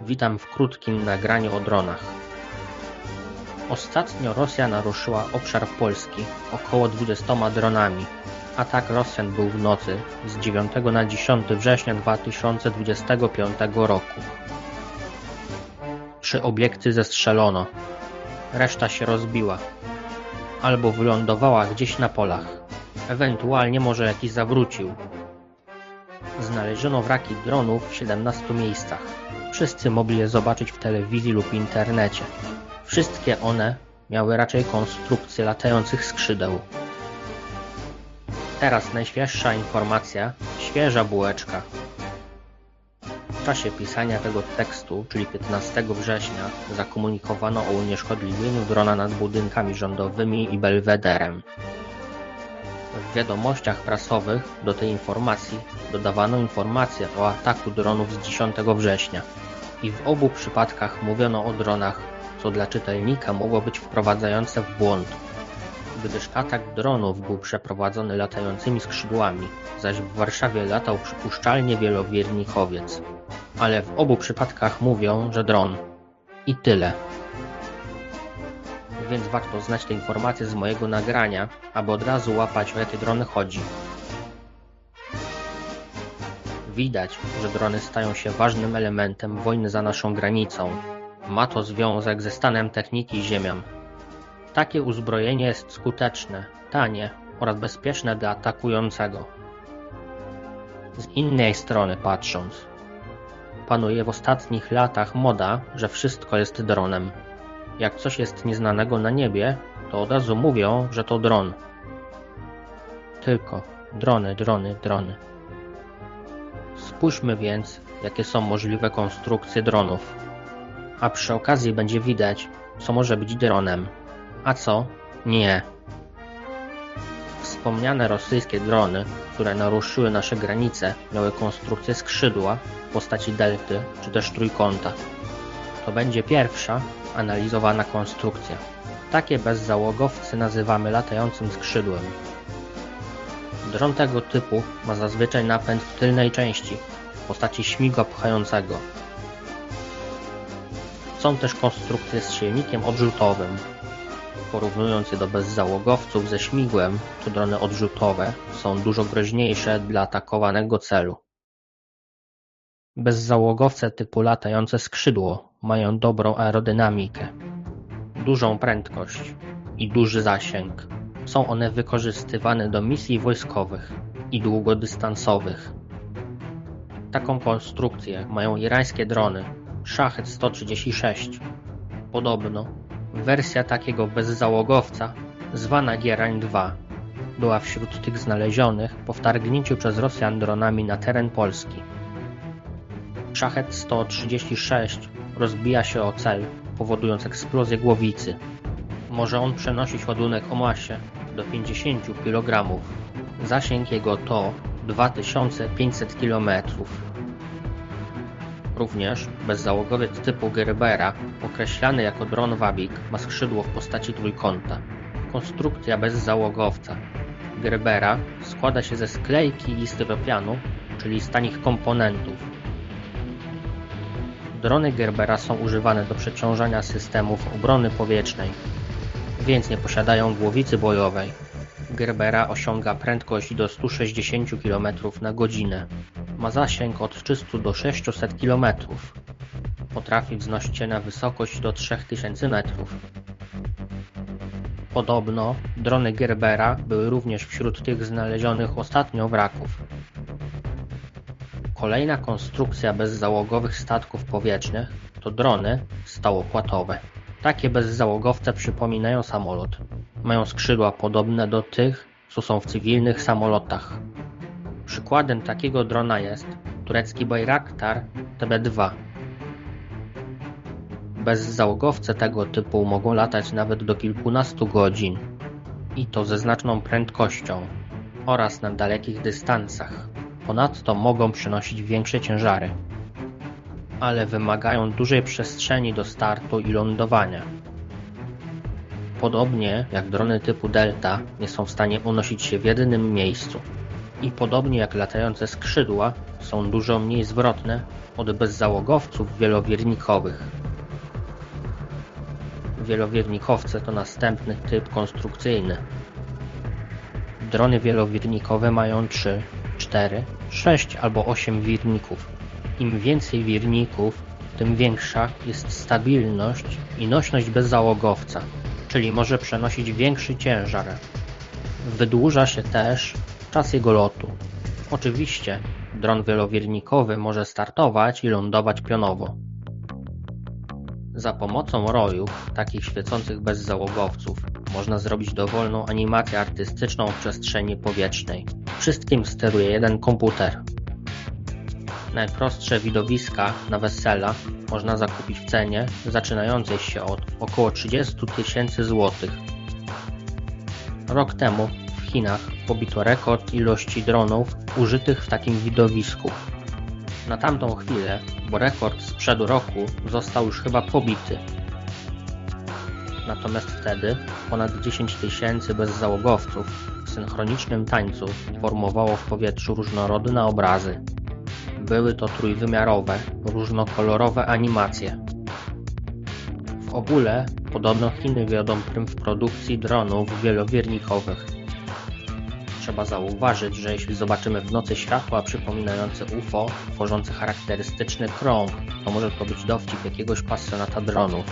Witam w krótkim nagraniu o dronach. Ostatnio Rosja naruszyła obszar Polski około 20 dronami. Atak Rosjan był w nocy z 9 na 10 września 2025 roku. 3 obiekty zestrzelono, reszta się rozbiła albo wylądowała gdzieś na polach, ewentualnie może jakiś zawrócił. Znaleziono wraki dronów w 17 miejscach. Wszyscy mogli je zobaczyć w telewizji lub internecie. Wszystkie one miały raczej konstrukcję latających skrzydeł. Teraz najświeższa informacja, świeża bułeczka. W czasie pisania tego tekstu, czyli 15 września, zakomunikowano o unieszkodliwieniu drona nad budynkami rządowymi i Belwederem. W wiadomościach prasowych do tej informacji dodawano informacje o ataku dronów z 10 września i w obu przypadkach mówiono o dronach, co dla czytelnika mogło być wprowadzające w błąd, gdyż atak dronów był przeprowadzony latającymi skrzydłami, zaś w Warszawie latał przypuszczalnie wielowiernichowiec. Ale w obu przypadkach mówią, że dron. I tyle. Więc warto znać te informacje z mojego nagrania, aby od razu łapać, o jakie drony chodzi. Widać, że drony stają się ważnym elementem wojny za naszą granicą. Ma to związek ze stanem techniki ziemian. Takie uzbrojenie jest skuteczne, tanie oraz bezpieczne dla atakującego. Z innej strony patrząc, panuje w ostatnich latach moda, że wszystko jest dronem. Jak coś jest nieznanego na niebie, to od razu mówią, że to dron. Tylko drony, drony, drony. Spójrzmy więc, jakie są możliwe konstrukcje dronów. A przy okazji będzie widać, co może być dronem, a co nie. Wspomniane rosyjskie drony, które naruszyły nasze granice, miały konstrukcję skrzydła w postaci delty czy też trójkąta. To będzie pierwsza analizowana konstrukcja. Takie bezzałogowce nazywamy latającym skrzydłem. Dron tego typu ma zazwyczaj napęd w tylnej części w postaci śmigła pchającego. Są też konstrukcje z silnikiem odrzutowym. Porównując je do bezzałogowców ze śmigłem, to drony odrzutowe są dużo groźniejsze dla atakowanego celu. Bezzałogowce typu latające skrzydło mają dobrą aerodynamikę, dużą prędkość i duży zasięg. Są one wykorzystywane do misji wojskowych i długodystansowych. Taką konstrukcję mają irańskie drony Shahed-136. Podobno wersja takiego bezzałogowca, zwana Gierań-2, była wśród tych znalezionych po wtargnięciu przez Rosjan dronami na teren Polski. Shahed-136 rozbija się o cel, powodując eksplozję głowicy. Może on przenosić ładunek o masie do 50 kg. Zasięg jego to 2500 km. Również bezzałogowiec typu Gerbera, określany jako dron Wabik, ma skrzydło w postaci trójkąta. Konstrukcja bezzałogowca Gerbera składa się ze sklejki i styropianu, czyli z tanich komponentów. Drony Gerbera są używane do przeciążania systemów obrony powietrznej, więc nie posiadają głowicy bojowej. Gerbera osiąga prędkość do 160 km na godzinę. Ma zasięg od 300 do 600 km. Potrafi wznosić się na wysokość do 3000 metrów. Podobno drony Gerbera były również wśród tych znalezionych ostatnio wraków. Kolejna konstrukcja bezzałogowych statków powietrznych to drony stałopłatowe. Takie bezzałogowce przypominają samolot. Mają skrzydła podobne do tych, co są w cywilnych samolotach. Przykładem takiego drona jest turecki Bayraktar TB2. Bezzałogowce tego typu mogą latać nawet do kilkunastu godzin i to ze znaczną prędkością oraz na dalekich dystansach. Ponadto mogą przynosić większe ciężary, ale wymagają dużej przestrzeni do startu i lądowania. Podobnie jak drony typu Delta nie są w stanie unosić się w jednym miejscu. i podobnie jak latające skrzydła są dużo mniej zwrotne od bezzałogowców wielowiernikowych. Wielowiernikowce to następny typ konstrukcyjny. Drony wielowiernikowe mają 3, 4, 6 albo 8 wirników. Im więcej wirników, tym większa jest stabilność i nośność bezzałogowca, czyli może przenosić większy ciężar. Wydłuża się też czas jego lotu. Oczywiście dron wielowiernikowy może startować i lądować pionowo. Za pomocą rojów, takich świecących bezzałogowców, można zrobić dowolną animację artystyczną w przestrzeni powietrznej. Wszystkim steruje jeden komputer. Najprostsze widowiska na wesela można zakupić w cenie zaczynającej się od około 30 000 złotych. Rok temu w Chinach pobito rekord ilości dronów użytych w takim widowisku. Na tamtą chwilę, bo rekord sprzed roku został już chyba pobity. Natomiast wtedy ponad 10 000 bezzałogowców w synchronicznym tańcu formowało w powietrzu różnorodne obrazy. Były to trójwymiarowe, różnokolorowe animacje. W ogóle podobno Chiny wiodą prym w produkcji dronów wielowiernikowych. Trzeba zauważyć, że jeśli zobaczymy w nocy światła przypominające UFO, tworzące charakterystyczny krąg, to może to być dowcip jakiegoś pasjonata dronów.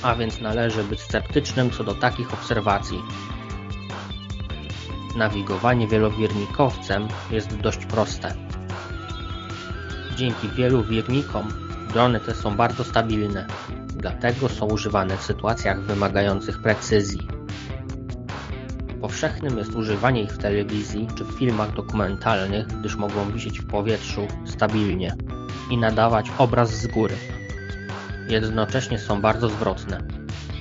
A więc należy być sceptycznym co do takich obserwacji. Nawigowanie wielowiernikowcem jest dość proste. Dzięki wielu wirnikom drony te są bardzo stabilne, dlatego są używane w sytuacjach wymagających precyzji. Powszechnym jest używanie ich w telewizji czy w filmach dokumentalnych, gdyż mogą wisieć w powietrzu stabilnie i nadawać obraz z góry. Jednocześnie są bardzo zwrotne.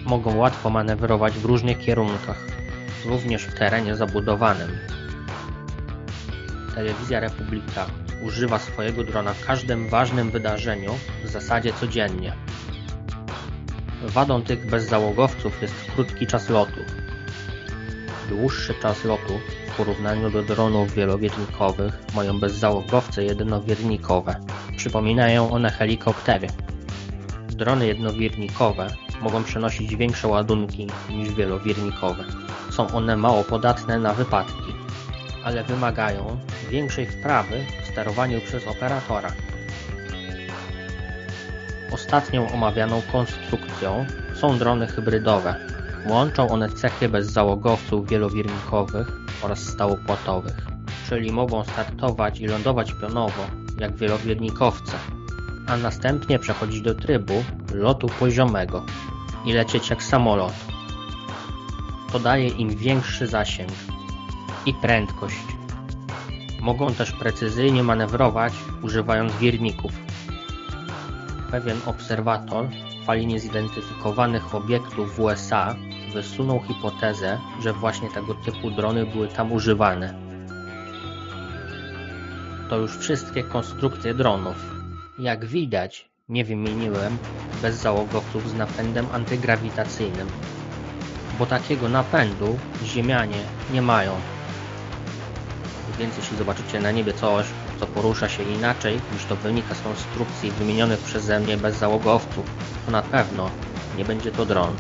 Mogą łatwo manewrować w różnych kierunkach, również w terenie zabudowanym. Telewizja Republika używa swojego drona w każdym ważnym wydarzeniu w zasadzie codziennie. Wadą tych bezzałogowców jest krótki czas lotu. Dłuższy czas lotu w porównaniu do dronów wielowiernikowych mają bezzałogowce jednowiernikowe. Przypominają one helikoptery. Drony jednowiernikowe mogą przenosić większe ładunki niż wielowiernikowe. Są one mało podatne na wypadki, ale wymagają większej wprawy w sterowaniu przez operatora. Ostatnią omawianą konstrukcją są drony hybrydowe. Łączą one cechy bezzałogowców wielowiernikowych oraz stałopłotowych, czyli mogą startować i lądować pionowo jak wielowiernikowce, a następnie przechodzić do trybu lotu poziomego i lecieć jak samolot. To daje im większy zasięg i prędkość. Mogą też precyzyjnie manewrować używając wirników. Pewien obserwator fali niezidentyfikowanych obiektów w USA wysunął hipotezę, że właśnie tego typu drony były tam używane. To już wszystkie konstrukcje dronów. Jak widać, nie wymieniłem bezzałogowców z napędem antygrawitacyjnym, bo takiego napędu Ziemianie nie mają. Więc jeśli zobaczycie na niebie coś, co porusza się inaczej niż to wynika z konstrukcji wymienionych przeze mnie bezzałogowców, to na pewno nie będzie to dron.